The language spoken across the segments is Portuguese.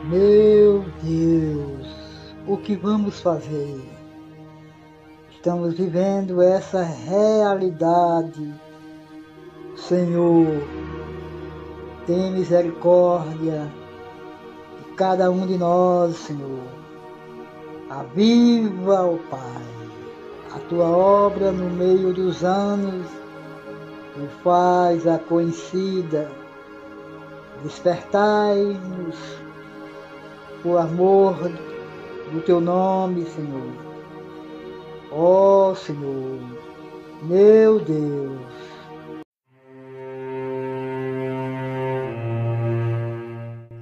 Meu Deus, o que vamos fazer? Estamos vivendo essa realidade. Senhor, tem misericórdia de cada um de nós, Senhor. Aviva, ó Pai, a tua obra no meio dos anos e faz-a conhecida. Despertai-nos o amor do teu nome, Senhor. Ó Senhor, meu Deus.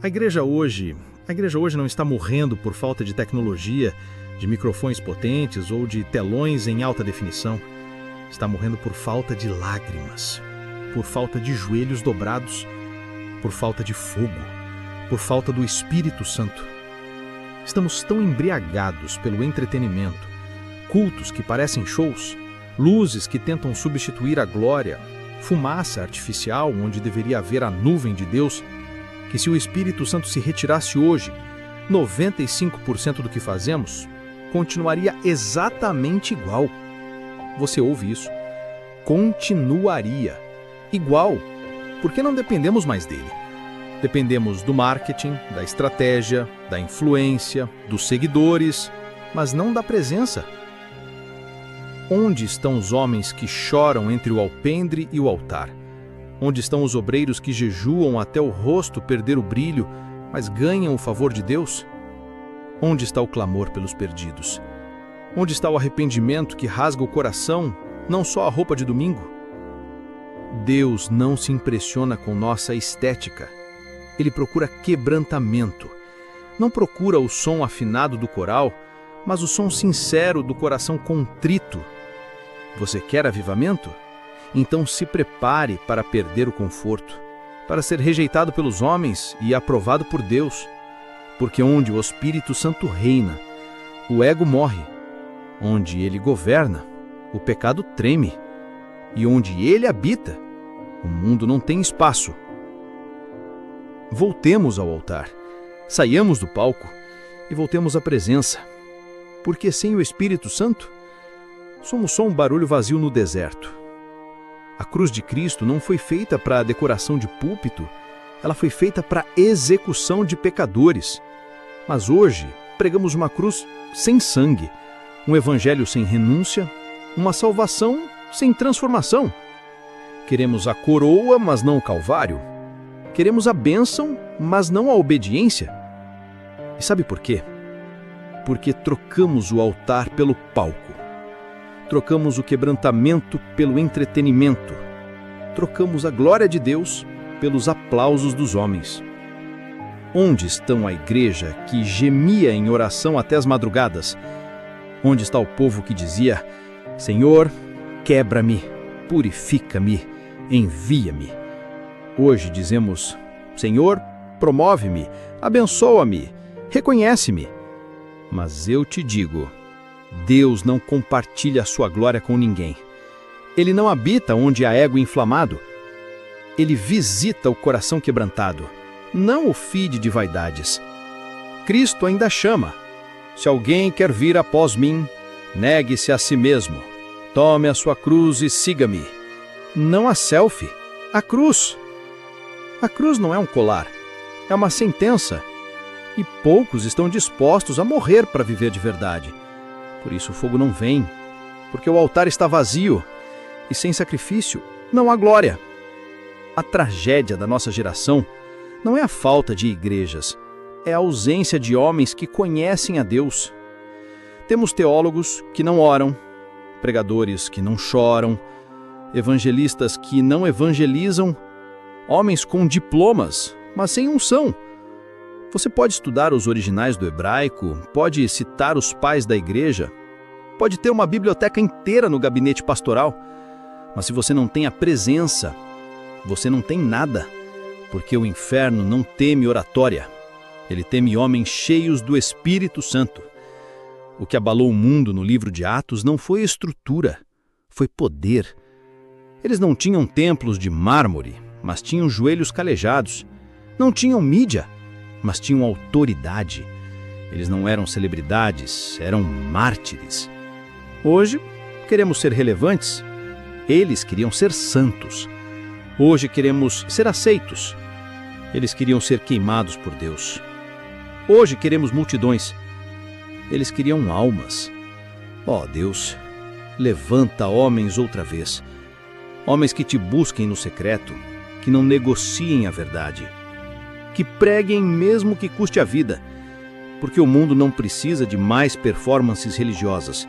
A igreja hoje não está morrendo por falta de tecnologia, de microfones potentes ou de telões em alta definição. Está morrendo por falta de lágrimas, por falta de joelhos dobrados, por falta de fogo, por falta do Espírito Santo. Estamos tão embriagados pelo entretenimento, cultos que parecem shows, luzes que tentam substituir a glória, fumaça artificial onde deveria haver a nuvem de Deus, que se o Espírito Santo se retirasse hoje, 95% do que fazemos continuaria exatamente igual. Você ouve isso? Continuaria igual, porque não dependemos mais dele. Dependemos do marketing, da estratégia, da influência, dos seguidores, mas não da presença. Onde estão os homens que choram entre o alpendre e o altar? Onde estão os obreiros que jejuam até o rosto perder o brilho, mas ganham o favor de Deus? Onde está o clamor pelos perdidos? Onde está o arrependimento que rasga o coração, não só a roupa de domingo? Deus não se impressiona com nossa estética. Ele procura quebrantamento. Não procura o som afinado do coral, mas o som sincero do coração contrito. Você quer avivamento? Então se prepare para perder o conforto, para ser rejeitado pelos homens e aprovado por Deus. Porque onde o Espírito Santo reina, o ego morre. Onde ele governa, o pecado treme. E onde ele habita, o mundo não tem espaço. Voltemos ao altar, saiamos do palco e voltemos à presença. Porque sem o Espírito Santo, somos só um barulho vazio no deserto. A cruz de Cristo não foi feita para decoração de púlpito, ela foi feita para execução de pecadores. Mas hoje, pregamos uma cruz sem sangue, um evangelho sem renúncia, uma salvação sem transformação. Queremos a coroa, mas não o calvário. Queremos a bênção, mas não a obediência. E sabe por quê? Porque trocamos o altar pelo palco. Trocamos o quebrantamento pelo entretenimento. Trocamos a glória de Deus pelos aplausos dos homens. Onde estão a igreja que gemia em oração até as madrugadas? Onde está o povo que dizia: Senhor, quebra-me, purifica-me, envia-me? Hoje dizemos: Senhor, promove-me, abençoa-me, reconhece-me. Mas eu te digo, Deus não compartilha a sua glória com ninguém. Ele não habita onde há ego inflamado. Ele visita o coração quebrantado, não o fide de vaidades. Cristo ainda chama: se alguém quer vir após mim, negue-se a si mesmo, tome a sua cruz e siga-me. Não a selfie, a cruz. A cruz não é um colar, é uma sentença. E poucos estão dispostos a morrer para viver de verdade. Por isso o fogo não vem, porque o altar está vazio, e sem sacrifício não há glória. A tragédia da nossa geração não é a falta de igrejas, é a ausência de homens que conhecem a Deus. Temos teólogos que não oram, pregadores que não choram, evangelistas que não evangelizam, homens com diplomas, mas sem unção. Você pode estudar os originais do hebraico, pode citar os pais da igreja, pode ter uma biblioteca inteira no gabinete pastoral, mas se você não tem a presença, você não tem nada, porque o inferno não teme oratória, ele teme homens cheios do Espírito Santo. O que abalou o mundo no livro de Atos não foi estrutura, foi poder. Eles não tinham templos de mármore, mas tinham joelhos calejados. Não tinham mídia, mas tinham autoridade. Eles não eram celebridades, eram mártires. Hoje, queremos ser relevantes. Eles queriam ser santos. Hoje queremos ser aceitos. Eles queriam ser queimados por Deus. Hoje queremos multidões. Eles queriam almas. Ó Deus, levanta homens outra vez. Homens que te busquem no secreto, que não negociem a verdade, que preguem mesmo que custe a vida, porque o mundo não precisa de mais performances religiosas.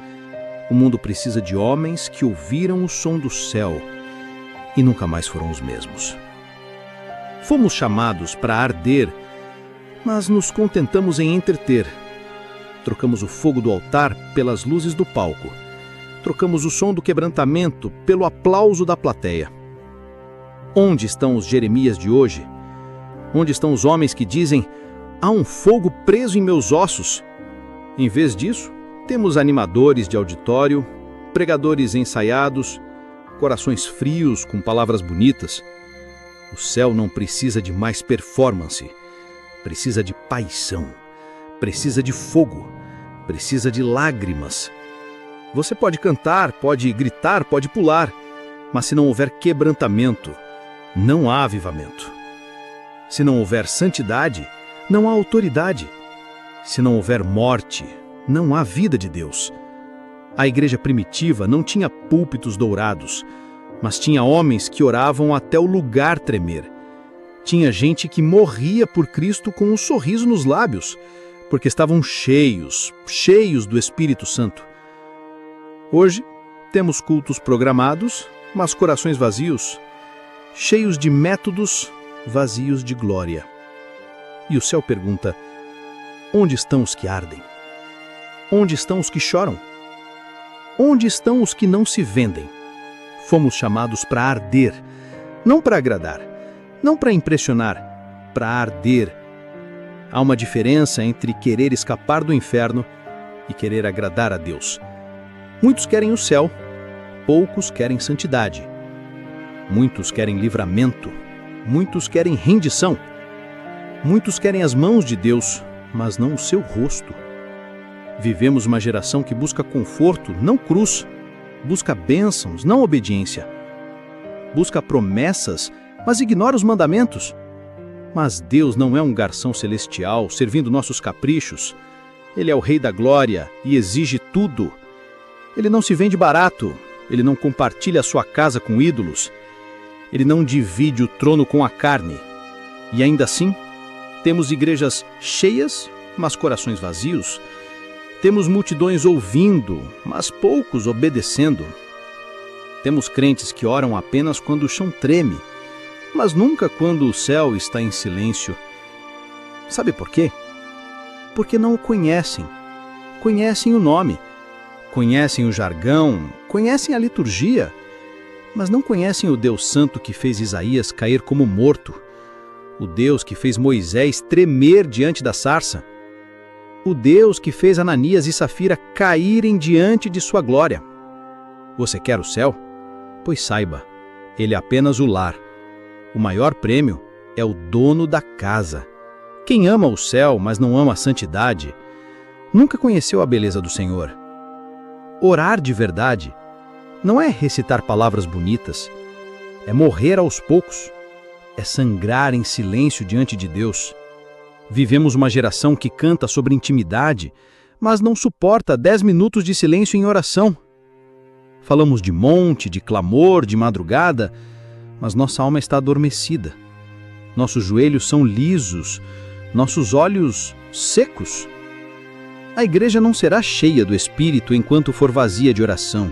O mundo precisa de homens que ouviram o som do céu e nunca mais foram os mesmos. Fomos chamados para arder, mas nos contentamos em entreter. Trocamos o fogo do altar pelas luzes do palco. Trocamos o som do quebrantamento pelo aplauso da plateia. Onde estão os Jeremias de hoje? Onde estão os homens que dizem: há um fogo preso em meus ossos? Em vez disso, temos animadores de auditório, pregadores ensaiados, corações frios com palavras bonitas. O céu não precisa de mais performance. Precisa de paixão. Precisa de fogo. Precisa de lágrimas. Você pode cantar, pode gritar, pode pular, mas se não houver quebrantamento, não há avivamento. Se não houver santidade, não há autoridade. Se não houver morte, não há vida de Deus. A igreja primitiva não tinha púlpitos dourados, mas tinha homens que oravam até o lugar tremer. Tinha gente que morria por Cristo com um sorriso nos lábios, porque estavam cheios do Espírito Santo. Hoje, temos cultos programados, mas corações vazios, cheios de métodos, vazios de glória. E o céu pergunta: onde estão os que ardem? Onde estão os que choram? Onde estão os que não se vendem? Fomos chamados para arder, não para agradar, não para impressionar, para arder. Há uma diferença entre querer escapar do inferno e querer agradar a Deus. Muitos querem o céu, poucos querem santidade. Muitos querem livramento, muitos querem rendição. Muitos querem as mãos de Deus, mas não o seu rosto. Vivemos uma geração que busca conforto, não cruz. Busca bênçãos, não obediência. Busca promessas, mas ignora os mandamentos. Mas Deus não é um garçom celestial servindo nossos caprichos. Ele é o Rei da Glória e exige tudo. Ele não se vende barato. Ele não compartilha a sua casa com ídolos. Ele não divide o trono com a carne. E ainda assim, temos igrejas cheias, mas corações vazios. Temos multidões ouvindo, mas poucos obedecendo. Temos crentes que oram apenas quando o chão treme, mas nunca quando o céu está em silêncio. Sabe por quê? Porque não o conhecem. Conhecem o nome, conhecem o jargão, conhecem a liturgia, mas não conhecem o Deus Santo que fez Isaías cair como morto, o Deus que fez Moisés tremer diante da sarça, o Deus que fez Ananias e Safira caírem diante de sua glória. Você quer o céu? Pois saiba, ele é apenas o lar. O maior prêmio é o dono da casa. Quem ama o céu, mas não ama a santidade, nunca conheceu a beleza do Senhor. Orar de verdade não é recitar palavras bonitas, é morrer aos poucos, é sangrar em silêncio diante de Deus. Vivemos uma geração que canta sobre intimidade, mas não suporta 10 minutos de silêncio em oração. Falamos de monte, de clamor, de madrugada, mas nossa alma está adormecida. Nossos joelhos são lisos, nossos olhos secos. A igreja não será cheia do Espírito enquanto for vazia de oração.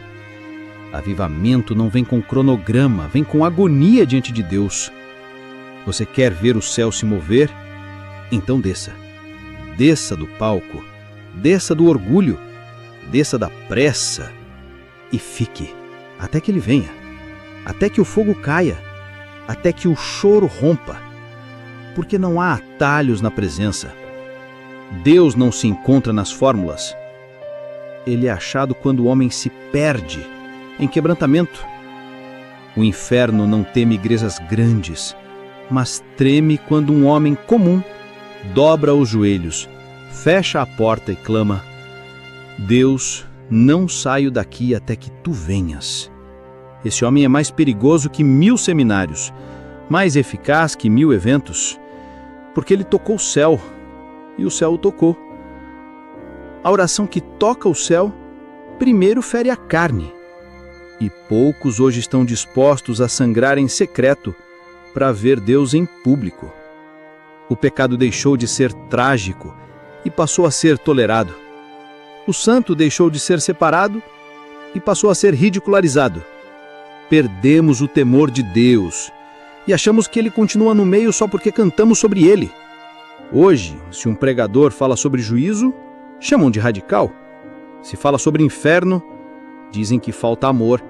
Avivamento não vem com cronograma, vem com agonia diante de Deus. Você quer ver o céu se mover? Então desça. Desça do palco, desça do orgulho, desça da pressa e fique até que ele venha, até que o fogo caia, até que o choro rompa, porque não há atalhos na presença. Deus não se encontra nas fórmulas. Ele é achado quando o homem se perde em quebrantamento. O inferno não teme igrejas grandes, mas treme quando um homem comum dobra os joelhos, fecha a porta e clama: Deus, não saio daqui até que tu venhas. Esse homem é mais perigoso que 1000 seminários, mais eficaz que 1000 eventos, porque ele tocou o céu, e o céu o tocou. A oração que toca o céu, primeiro fere a carne, e poucos hoje estão dispostos a sangrar em secreto para ver Deus em público. O pecado deixou de ser trágico e passou a ser tolerado. O santo deixou de ser separado e passou a ser ridicularizado. Perdemos o temor de Deus e achamos que ele continua no meio só porque cantamos sobre ele. Hoje, se um pregador fala sobre juízo, chamam de radical. Se fala sobre inferno, dizem que falta amor.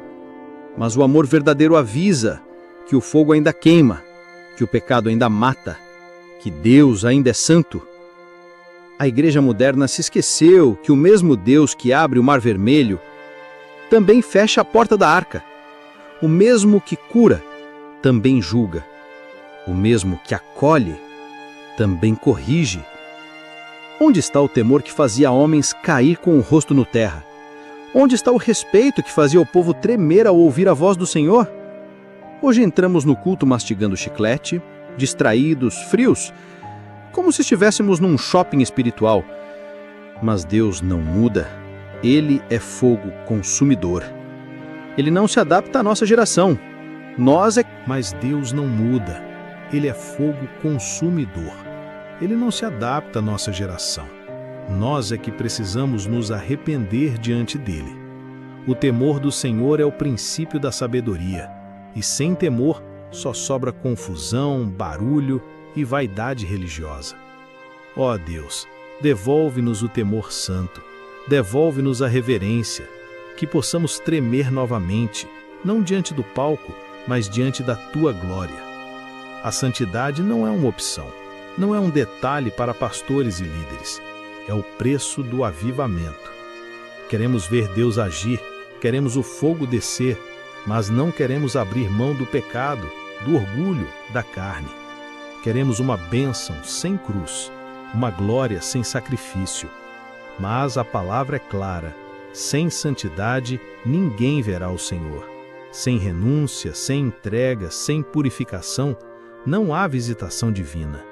Mas o amor verdadeiro avisa que o fogo ainda queima, que o pecado ainda mata, que Deus ainda é santo. A igreja moderna se esqueceu que o mesmo Deus que abre o Mar Vermelho também fecha a porta da arca. O mesmo que cura também julga. O mesmo que acolhe também corrige. Onde está o temor que fazia homens cair com o rosto no terra? Onde está o respeito que fazia o povo tremer ao ouvir a voz do Senhor? Hoje entramos no culto mastigando chiclete, distraídos, frios, como se estivéssemos num shopping espiritual. Mas Deus não muda. Ele é fogo consumidor. Ele não se adapta à nossa geração. Mas Deus não muda. Ele é fogo consumidor. Ele não se adapta à nossa geração. Nós é que precisamos nos arrepender diante dele. O temor do Senhor é o princípio da sabedoria, e sem temor só sobra confusão, barulho e vaidade religiosa. Ó Deus, devolve-nos o temor santo, devolve-nos a reverência, que possamos tremer novamente, não diante do palco, mas diante da tua glória. A santidade não é uma opção, não é um detalhe para pastores e líderes. É o preço do avivamento. Queremos ver Deus agir, queremos o fogo descer, mas não queremos abrir mão do pecado, do orgulho, da carne. Queremos uma bênção sem cruz, uma glória sem sacrifício. Mas a palavra é clara: sem santidade ninguém verá o Senhor. Sem renúncia, sem entrega, sem purificação, não há visitação divina.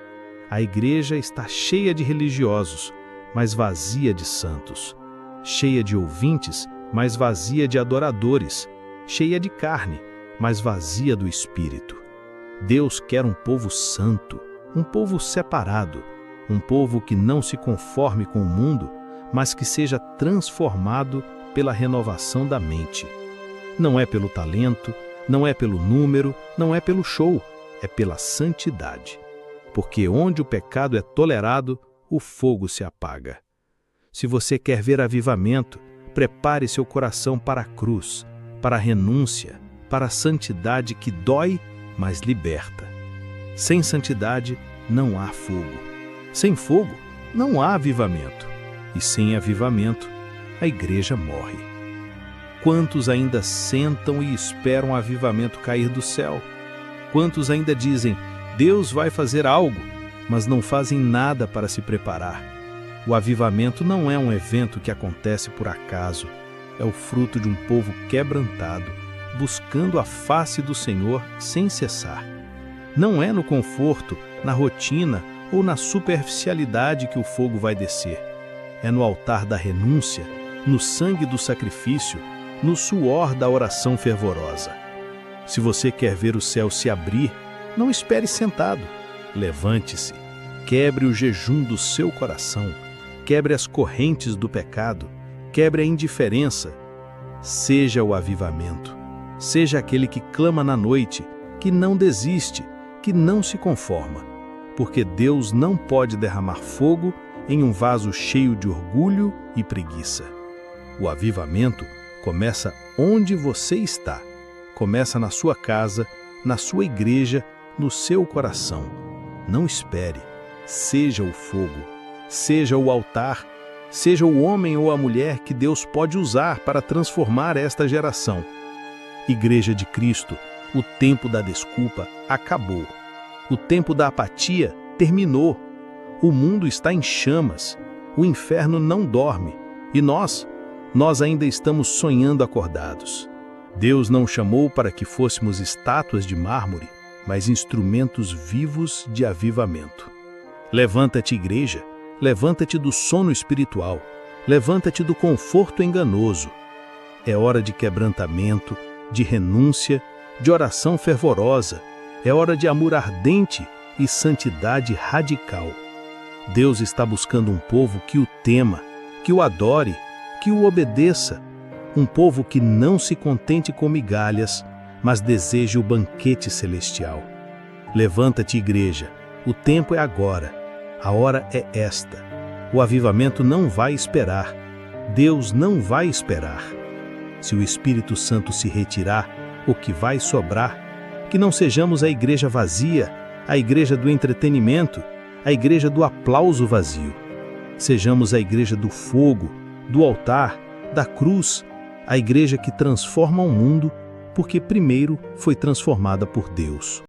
A igreja está cheia de religiosos, mas vazia de santos, cheia de ouvintes, mas vazia de adoradores, cheia de carne, mas vazia do Espírito. Deus quer um povo santo, um povo separado, um povo que não se conforme com o mundo, mas que seja transformado pela renovação da mente. Não é pelo talento, não é pelo número, não é pelo show, é pela santidade. Porque onde o pecado é tolerado, o fogo se apaga. Se você quer ver avivamento, prepare seu coração para a cruz, para a renúncia, para a santidade que dói, mas liberta. Sem santidade, não há fogo. Sem fogo, não há avivamento. E sem avivamento, a igreja morre. Quantos ainda sentam e esperam o avivamento cair do céu? Quantos ainda dizem: Deus vai fazer algo, mas não fazem nada para se preparar? O avivamento não é um evento que acontece por acaso. É o fruto de um povo quebrantado, buscando a face do Senhor sem cessar. Não é no conforto, na rotina ou na superficialidade que o fogo vai descer. É no altar da renúncia, no sangue do sacrifício, no suor da oração fervorosa. Se você quer ver o céu se abrir, não espere sentado. Levante-se, quebre o jejum do seu coração, quebre as correntes do pecado, quebre a indiferença. Seja o avivamento, seja aquele que clama na noite, que não desiste, que não se conforma, porque Deus não pode derramar fogo em um vaso cheio de orgulho e preguiça. O avivamento começa onde você está, começa na sua casa, na sua igreja, no seu coração. Não espere, seja o fogo, seja o altar, seja o homem ou a mulher que Deus pode usar para transformar esta geração. Igreja de Cristo, o tempo da desculpa acabou. O tempo da apatia terminou. O mundo está em chamas, o inferno não dorme, e nós ainda estamos sonhando acordados. Deus não chamou para que fôssemos estátuas de mármore, mas instrumentos vivos de avivamento. Levanta-te, igreja, levanta-te do sono espiritual, levanta-te do conforto enganoso. É hora de quebrantamento, de renúncia, de oração fervorosa, é hora de amor ardente e santidade radical. Deus está buscando um povo que o tema, que o adore, que o obedeça, um povo que não se contente com migalhas, mas deseje o banquete celestial. Levanta-te, igreja, o tempo é agora, a hora é esta. O avivamento não vai esperar, Deus não vai esperar. Se o Espírito Santo se retirar, o que vai sobrar? Que não sejamos a igreja vazia, a igreja do entretenimento, a igreja do aplauso vazio. Sejamos a igreja do fogo, do altar, da cruz, a igreja que transforma o mundo, porque primeiro foi transformada por Deus.